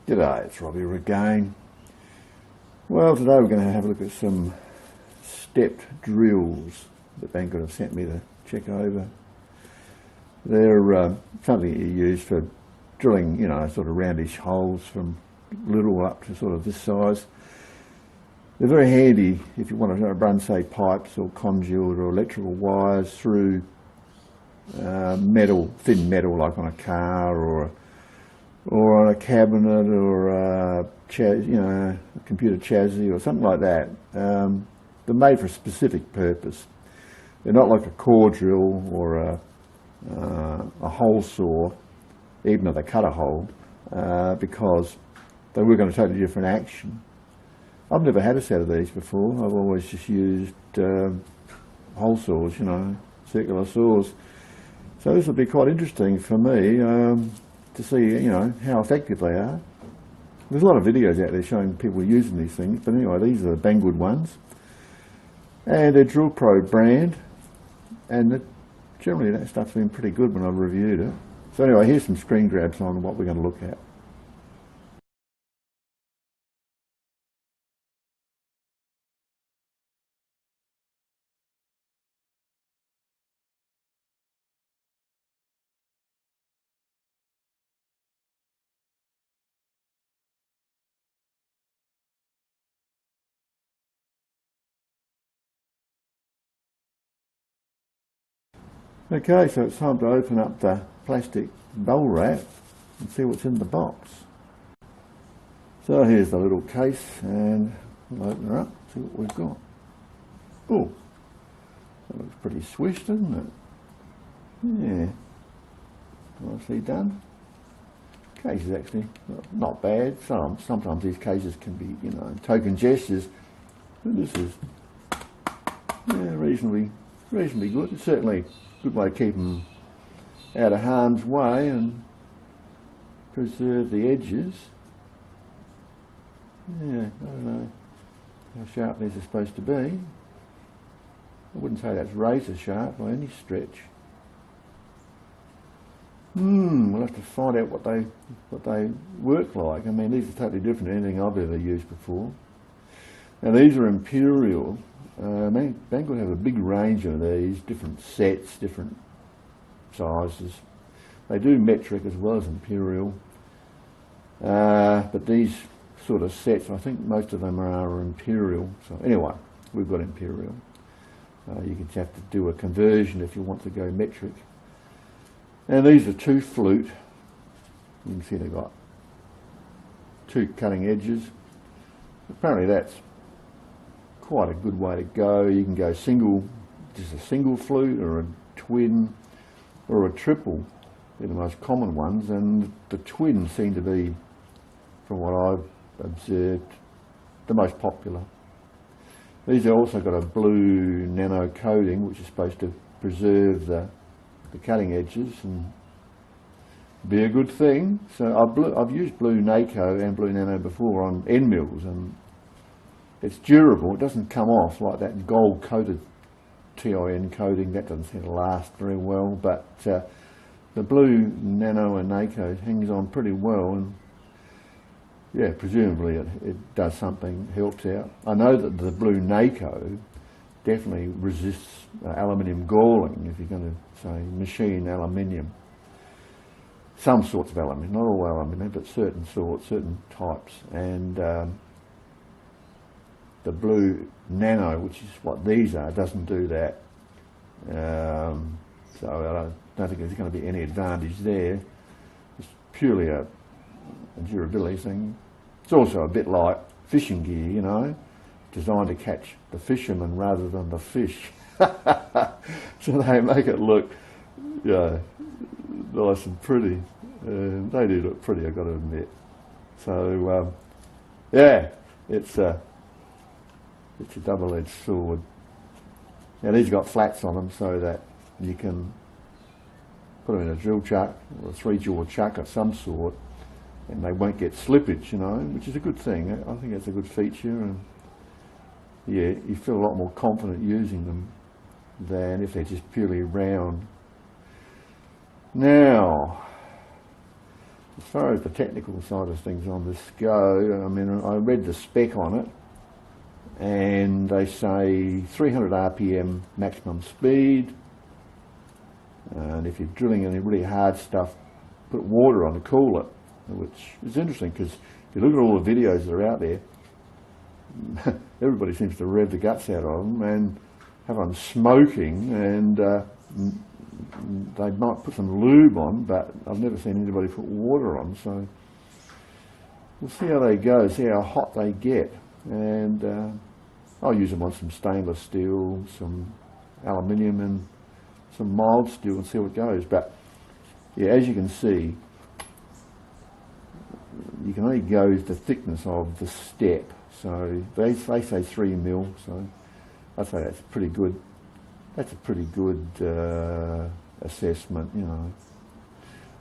G'day, it's Robbie again. Well, today we're going to have a look at some stepped drills that Banggood have sent me to check over. They're something that you use for drilling, you know, sort of roundish holes from little up to sort of this size. They're very handy if you want to run, say, pipes or conduit or electrical wires through metal, thin metal, like on a car or on a cabinet or a computer chassis or something like that. They're made for a specific purpose. They're not like a core drill or a hole saw, even though they cut a hole, because they work on a totally different action. I've never had a set of these before. I've always just used hole saws, you know, circular saws. So this will be quite interesting for me to see, you know, how effective they are. There's a lot of videos out there showing people using these things, but anyway, these are the Banggood ones. And they're Drill Pro brand, and generally that stuff's been pretty good when I've reviewed it. So anyway, here's some screen grabs on what we're going to look at. Okay, so it's time to open up the plastic bowl wrap and see what's in the box. So here's the little case, and we'll open her up, see what we've got. Oh, that looks pretty swish, doesn't it? Yeah, nicely done. Case is actually not bad. Sometimes these cases can be, you know, token gestures, but this is reasonably good. It's certainly a good way to keep them out of harm's way and preserve the edges. Yeah, I don't know how sharp these are supposed to be. I wouldn't say that's razor sharp by any stretch. We'll have to find out what they work like. I mean, these are totally different to anything I've ever used before. Now these are Imperial. Banggood have a big range of these, different sets, different sizes. They do metric as well as Imperial. But these sort of sets, I think most of them are Imperial. So anyway, we've got Imperial. You can have to do a conversion if you want to go metric. And these are 2 flute. You can see they've got 2 cutting edges. Apparently that's quite a good way to go. You can go single, just a single flute, or a twin, or a triple. They're the most common ones, and the twins seem to be, from what I've observed, the most popular. These have also got a blue nano coating, which is supposed to preserve the cutting edges and be a good thing. So I've used blue Naco and blue nano before on end mills, and it's durable. It doesn't come off like that gold coated TIN coating. That doesn't seem to last very well, but the blue nano and Naco hangs on pretty well, and yeah, presumably it does something, helps out. I know that the blue Naco definitely resists aluminium galling if you're going to, say, machine aluminium. Some sorts of aluminium, not all aluminium, but certain sorts, certain types. And the blue nano, which is what these are, doesn't do that. So I don't think there's going to be any advantage there. It's purely a durability thing. It's also a bit like fishing gear, you know, designed to catch the fisherman rather than the fish. So they make it look, yeah, nice and pretty. They do look pretty, I've got to admit. So yeah, it's a double-edged sword. Now these have got flats on them so that you can put them in a drill chuck or a 3-jaw chuck of some sort, and they won't get slippage, you know, which is a good thing. I think that's a good feature, and yeah, you feel a lot more confident using them than if they're just purely round. Now, as far as the technical side of things on this go, I mean, I read the spec on it, and they say 300 RPM maximum speed, and if you're drilling any really hard stuff, put water on to cool it, which is interesting because if you look at all the videos that are out there, everybody seems to rev the guts out of them and have them smoking, and they might put some lube on, but I've never seen anybody put water on, so we'll see how they go, see how hot they get, and I'll use them on some stainless steel, some aluminium and some mild steel and see what goes. But yeah, as you can see, you can only go the thickness of the step. So they say 3 mil, so I'd say that's pretty good. That's a pretty good assessment, you know.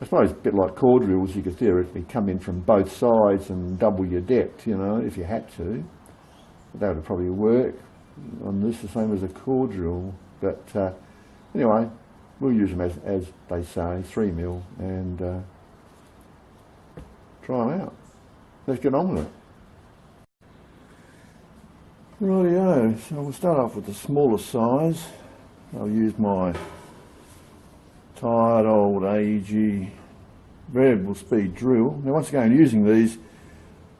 I suppose a bit like core drills, you could theoretically come in from both sides and double your depth, you know, if you had to. That would probably work on this the same as a core drill. But anyway, we'll use them as they say, 3 mil, and try them out. Let's get on with it. Rightio, so we'll start off with the smaller size. I'll use my tired old AEG variable speed drill. Now once again, using these,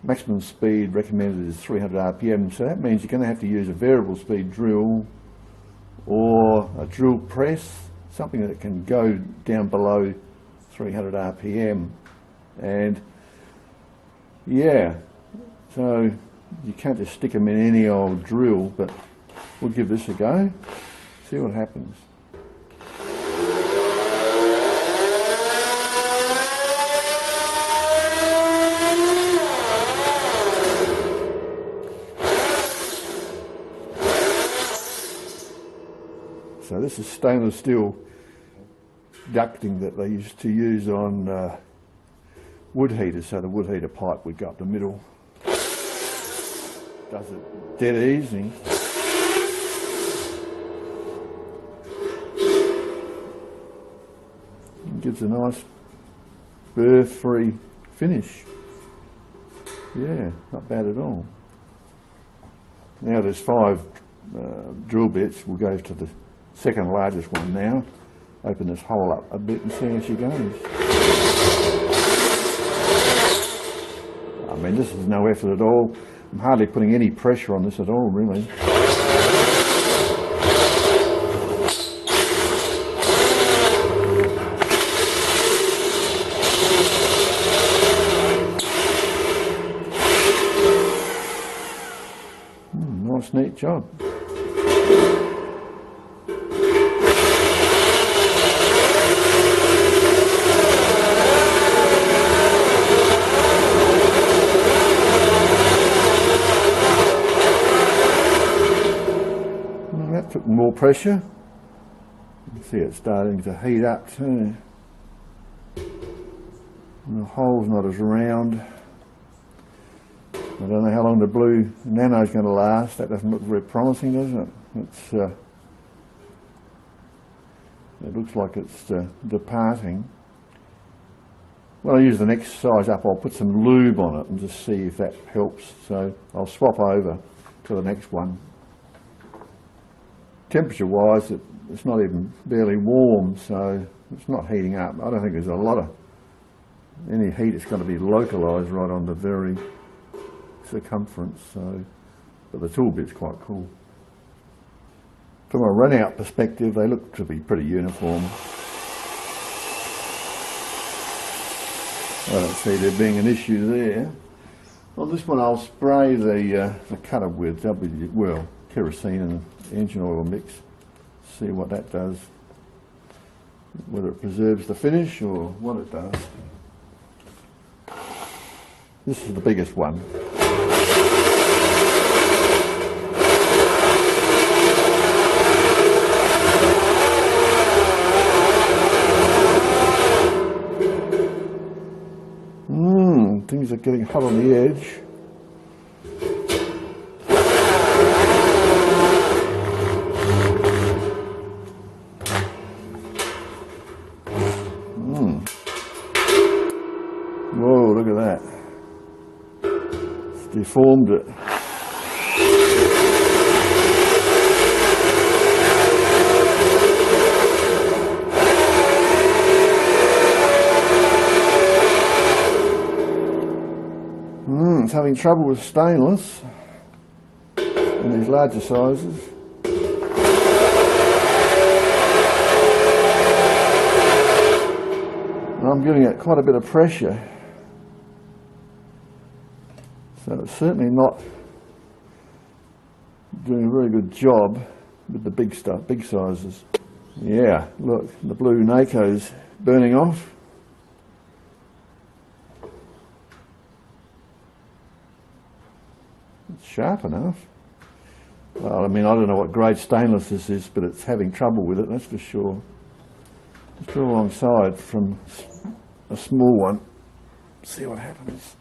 maximum speed recommended is 300 RPM, so that means you're going to have to use a variable speed drill or a drill press, something that can go down below 300 RPM. And yeah, so you can't just stick them in any old drill, but we'll give this a go, see what happens. So this is stainless steel ducting that they used to use on wood heaters, so the wood heater pipe would go up the middle. Does it dead easy. It gives a nice burr-free finish. Yeah, not bad at all. Now there's 5 drill bits. We'll go to the second largest one now. Open this hole up a bit and see how she goes. I mean, this is no effort at all. I'm hardly putting any pressure on this at all, really. Nice, neat job. Took more pressure. You can see it's starting to heat up too. And the hole's not as round. I don't know how long the blue nano is going to last. That doesn't look very promising, does it? It looks like it's departing. When I use the next size up, I'll put some lube on it and just see if that helps. So I'll swap over to the next one. Temperature wise, it's not even barely warm, so it's not heating up. I don't think there's a lot of any heat. It's going to be localised right on the very circumference, so, but the tool bit's quite cool. From a run out perspective, they look to be pretty uniform. I don't see there being an issue there. On this one I'll spray the cutter with kerosene and engine oil mix, see what that does, whether it preserves the finish or what it does. This is the biggest one. Things are getting hot on the edge. reformed it. It's having trouble with stainless in these larger sizes. And I'm giving it quite a bit of pressure, so it's certainly not doing a very good job with the big stuff, big sizes. Yeah, look, the blue Naco's burning off. It's sharp enough. Well, I mean, I don't know what grade stainless this is, but it's having trouble with it, that's for sure. Just put it alongside from a small one, see what happens.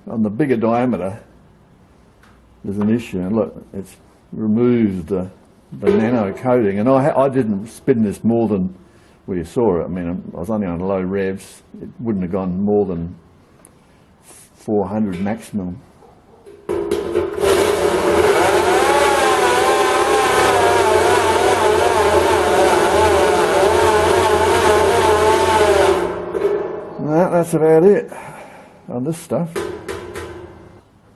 On the bigger diameter, there's an issue, and look, it's removed the nano coating, and I didn't spin this more than, well, you saw it, I mean, I was only on low revs, it wouldn't have gone more than 400 maximum. No, that's about it on this stuff.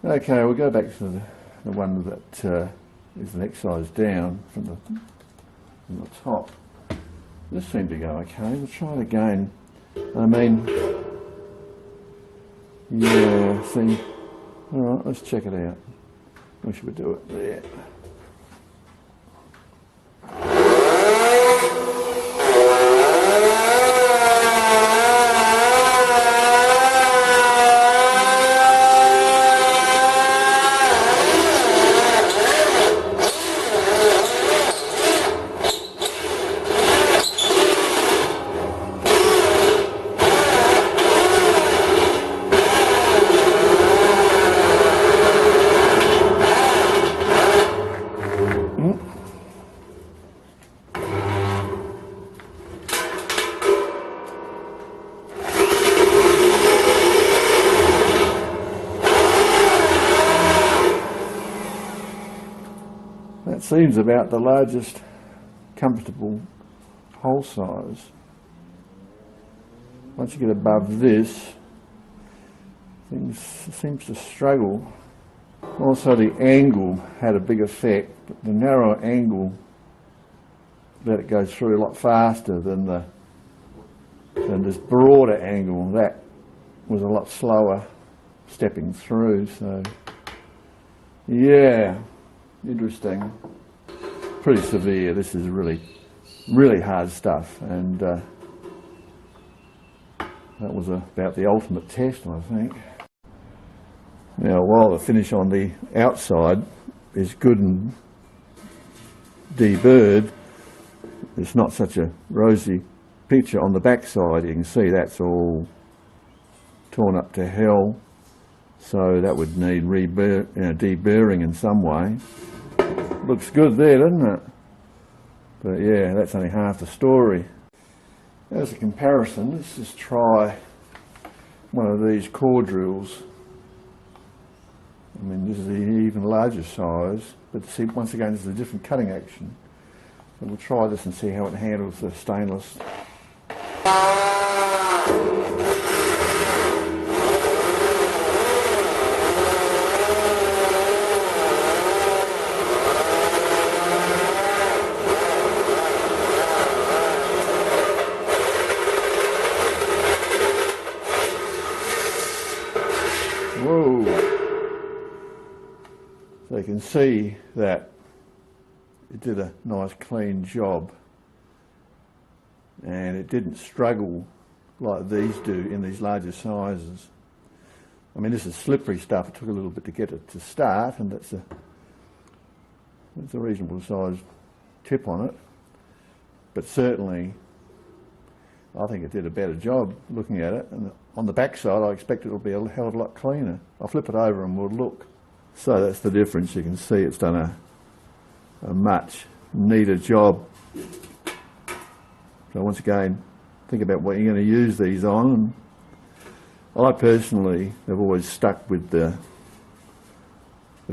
Okay, we'll go back to the one that is the next size down from the top. This seemed to go okay. We'll try it again. I mean, yeah, see. Alright, let's check it out. We should do it there. That seems about the largest comfortable hole size. Once you get above this, things seems to struggle. Also the angle had a big effect, but the narrow angle let it go through a lot faster than this broader angle. That was a lot slower stepping through, so yeah. Interesting. Pretty severe. This is really, really hard stuff, and that was about the ultimate test, I think. Now, while the finish on the outside is good and deburred, it's not such a rosy picture on the backside. You can see that's all torn up to hell, so that would need deburring in some way. Looks good there, doesn't it? But yeah, that's only half the story. As a comparison, let's just try one of these core drills. I mean, this is the even larger size, but see, once again, this is a different cutting action. So we'll try this and see how it handles the stainless. Whoa. So you can can see that it did a nice clean job, and it didn't struggle like these do in these larger sizes. I mean, this is slippery stuff. It took a little bit to get it to start, and that's a reasonable sized tip on it. But certainly, I think it did a better job looking at it. And on the back side, I expect it'll be a hell of a lot cleaner. I'll flip it over and we'll look. So that's the difference. You can see it's done a much neater job. So once again, think about what you're going to use these on. And I personally have always stuck with the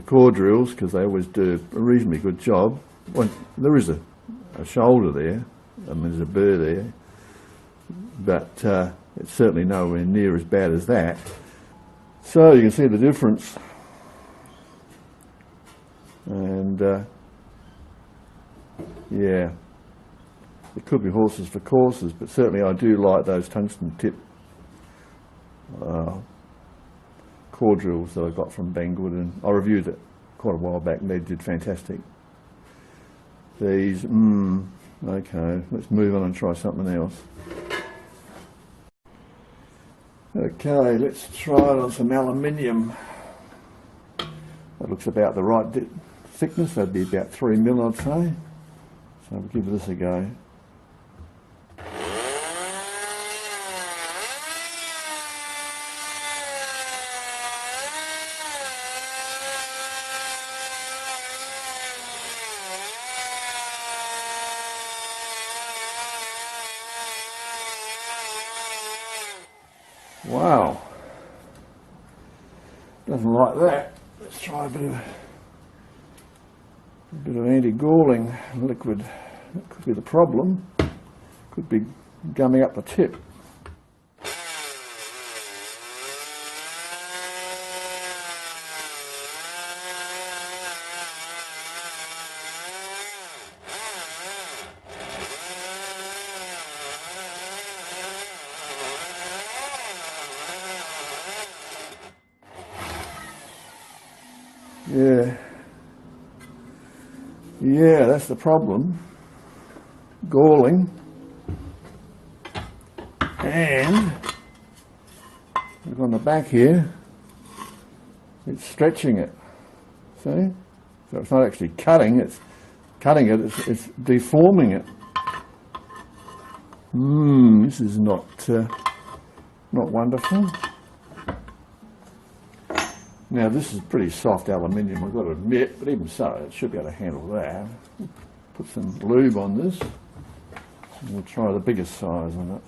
core drills because they always do a reasonably good job. Well, there is a shoulder there, I mean there's a burr there, but it's certainly nowhere near as bad as that. So you can see the difference. And yeah, it could be horses for courses, but certainly I do like those tungsten tip core drills that I got from Banggood, and I reviewed it quite a while back and they did fantastic. These, okay, let's move on and try something else. Okay, let's try it on some aluminium. That looks about the right thickness, that'd be about 3 mil I'd say. So we'll give this a go. Wow, doesn't like that. Let's try a bit of anti-galling liquid. That could be the problem. Could be gumming up the tip. Yeah, that's the problem. Galling. And look on the back here, it's stretching it. See? So it's not actually cutting, it's it's deforming it. This is not wonderful. Now this is pretty soft aluminium, I've got to admit, but even so, it should be able to handle that. Put some lube on this, and we'll try the biggest size on it.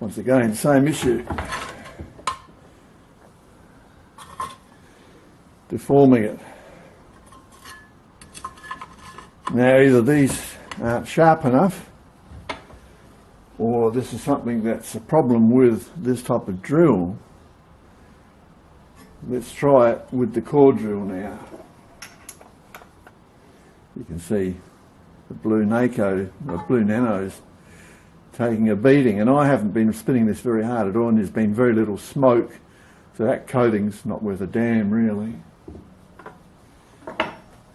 Once again, same issue. Deforming it. Now either these aren't sharp enough, or this is something that's a problem with this type of drill. Let's try it with the core drill now. You can see the blue Nanos taking a beating, and I haven't been spinning this very hard at all, and there's been very little smoke, so that coating's not worth a damn really.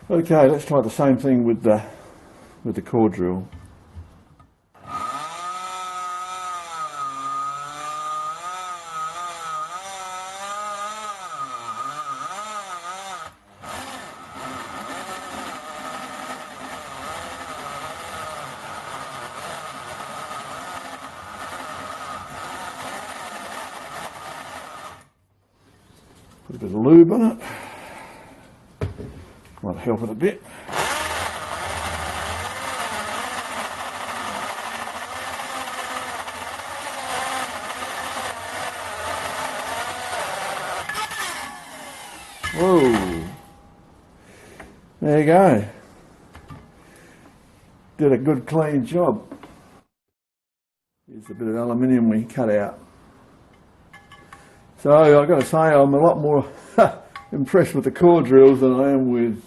Okay, let's try the same thing with the core drill. a bit of lube on it. Might help it a bit. Whoa. There you go. Did a good clean job. Here's a bit of aluminium we cut out. So I've got to say I'm a lot more impressed with the core drills than I am with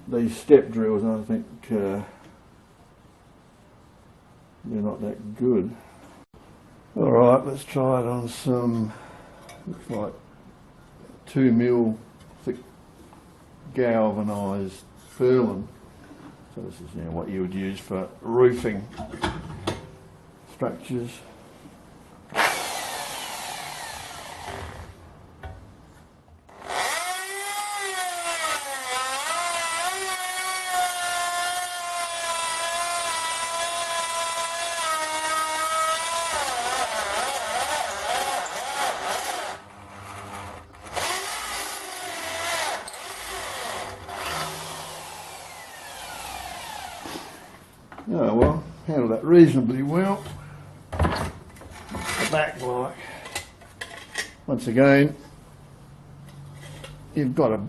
these step drills. I think they're not that good. Alright, let's try it on some, looks like 2mm thick galvanized purlin. So this is what you would use for roofing structures. Oh well, handled that reasonably well. The back like. Once again, you've got a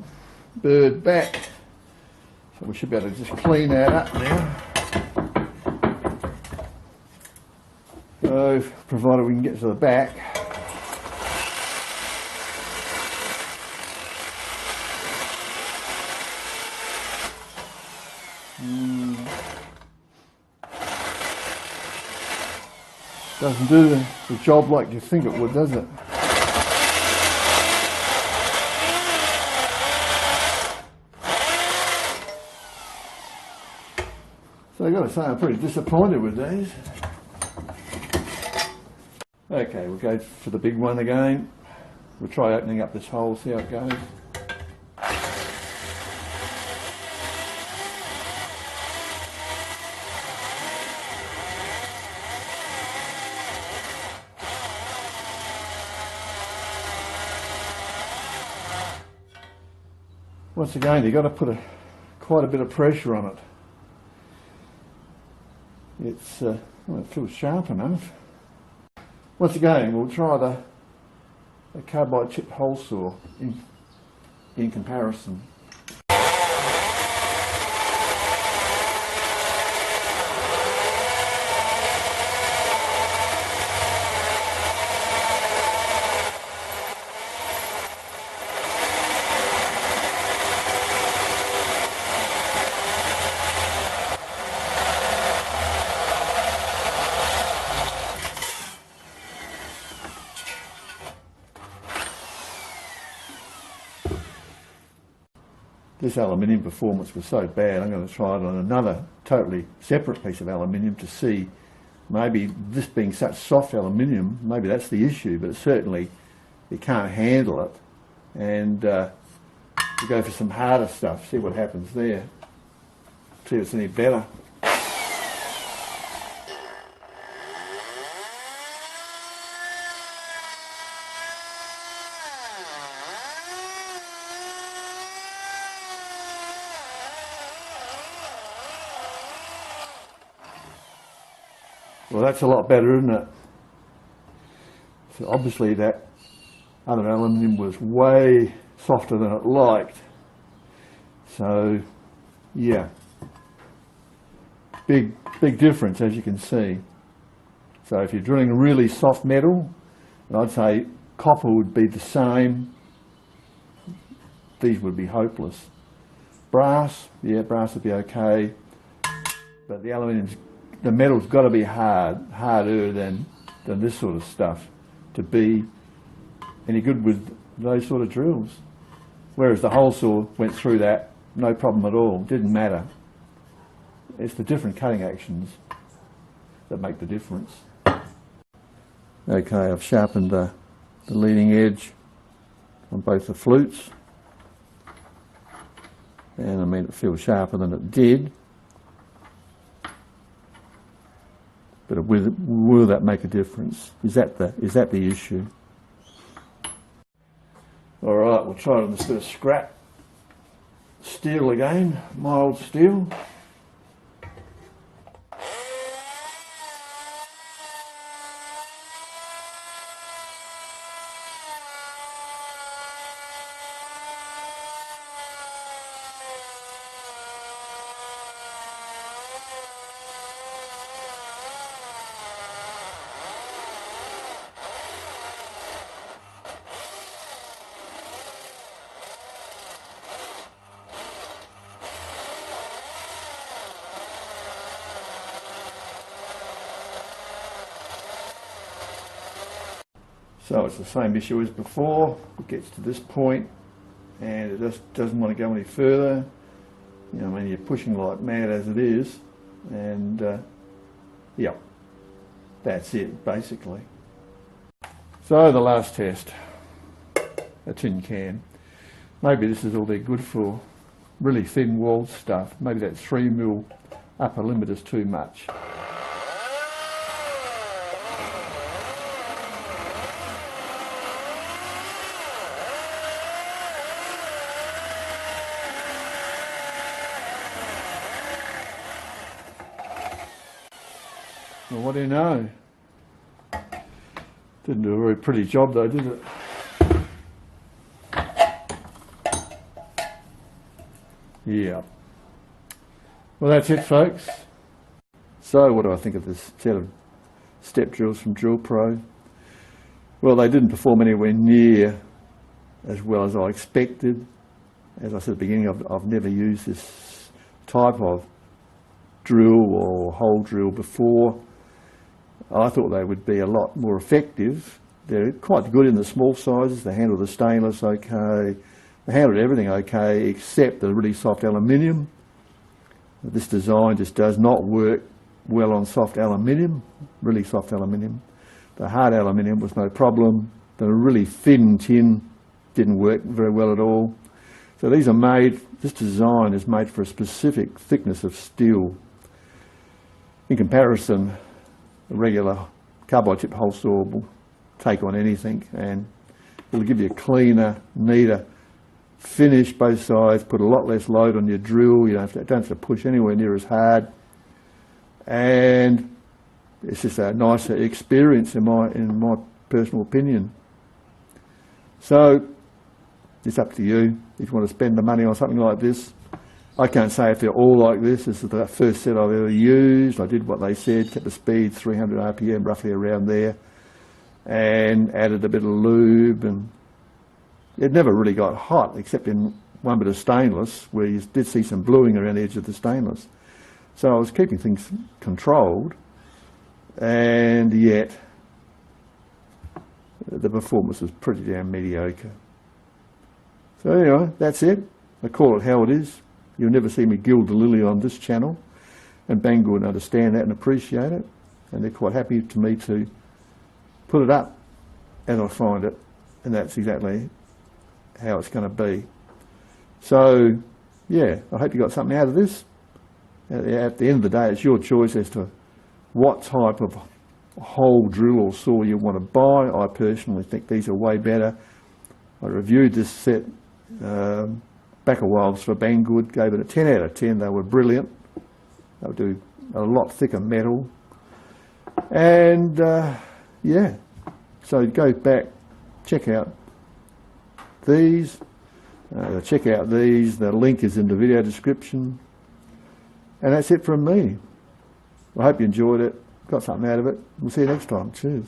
bird back, so we should be able to just clean that up now. So, provided we can get to the back. Doesn't do the job like you think it would, does it? So I've got to say I'm pretty disappointed with these. Okay, we'll go for the big one again. We'll try opening up this hole, see how it goes. Once again, you've got to put quite a bit of pressure on it. Well, it feels sharp enough. Once again, we'll try the carbide chip hole saw in comparison. This aluminium performance was so bad, I'm going to try it on another totally separate piece of aluminium to see, maybe this being such soft aluminium, maybe that's the issue, but certainly you can't handle it. And you go for some harder stuff, see what happens there, see if it's any better. Well, that's a lot better, isn't it? So obviously that other aluminium was way softer than it liked. So, yeah, big difference, as you can see. So if you're drilling really soft metal, I'd say copper would be the same. These would be hopeless. Brass, yeah, brass would be okay, but the aluminium's, the metal's got to be harder than this sort of stuff to be any good with those sort of drills. Whereas the hole saw went through that, no problem at all, didn't matter. It's the different cutting actions that make the difference. Okay, I've sharpened the leading edge on both the flutes, and I mean it feels sharper than it did. But will that make a difference? Is that the issue? Alright, we'll try it on this bit of scrap steel again, mild steel. So it's the same issue as before. It gets to this point and it just doesn't want to go any further. You know, I mean, you're pushing like mad as it is, and yeah, that's it basically. So the last test, a tin can. Maybe this is all they're good for. Really thin walled stuff. Maybe that 3mm upper limit is too much. Well, what do you know? Didn't do a very pretty job though, did it? Yeah. Well, that's it, folks. So what do I think of this set of step drills from Drill Pro? Well, they didn't perform anywhere near as well as I expected. As I said at the beginning, I've never used this type of drill or hole drill before. I thought they would be a lot more effective. They're quite good in the small sizes. They handle the stainless okay. They handled everything okay except the really soft aluminium. This design just does not work well on soft aluminium, really soft aluminium. The hard aluminium was no problem. The really thin tin didn't work very well at all. So these are made, this design is made for a specific thickness of steel. In comparison, a regular carbide tip hole saw will take on anything and it'll give you a cleaner, neater finish both sides, put a lot less load on your drill, you don't have to push anywhere near as hard, and it's just a nicer experience in my personal opinion. So it's up to you if you want to spend the money on something like this. I can't say if they're all like this. This is the first set I've ever used. I did what they said, kept the speed 300 RPM, roughly around there, and added a bit of lube, and it never really got hot, except in one bit of stainless, where you did see some bluing around the edge of the stainless. So I was keeping things controlled, and yet the performance was pretty damn mediocre. So anyway, that's it. I call it how it is. You'll never see me gild the lily on this channel, and Banggood understand that and appreciate it, and they're quite happy to me to put it up as I find it, and that's exactly how it's going to be. So yeah, I hope you got something out of this. At the end of the day, it's your choice as to what type of hole drill or saw you want to buy. I personally think these are way better. I reviewed this set back a while for Banggood, gave it a 10 out of 10. They were brilliant. They would do a lot thicker metal, and yeah, so go back, check out these, the link is in the video description, and that's it from me. I hope you enjoyed it, got something out of it. We'll see you next time. Cheers.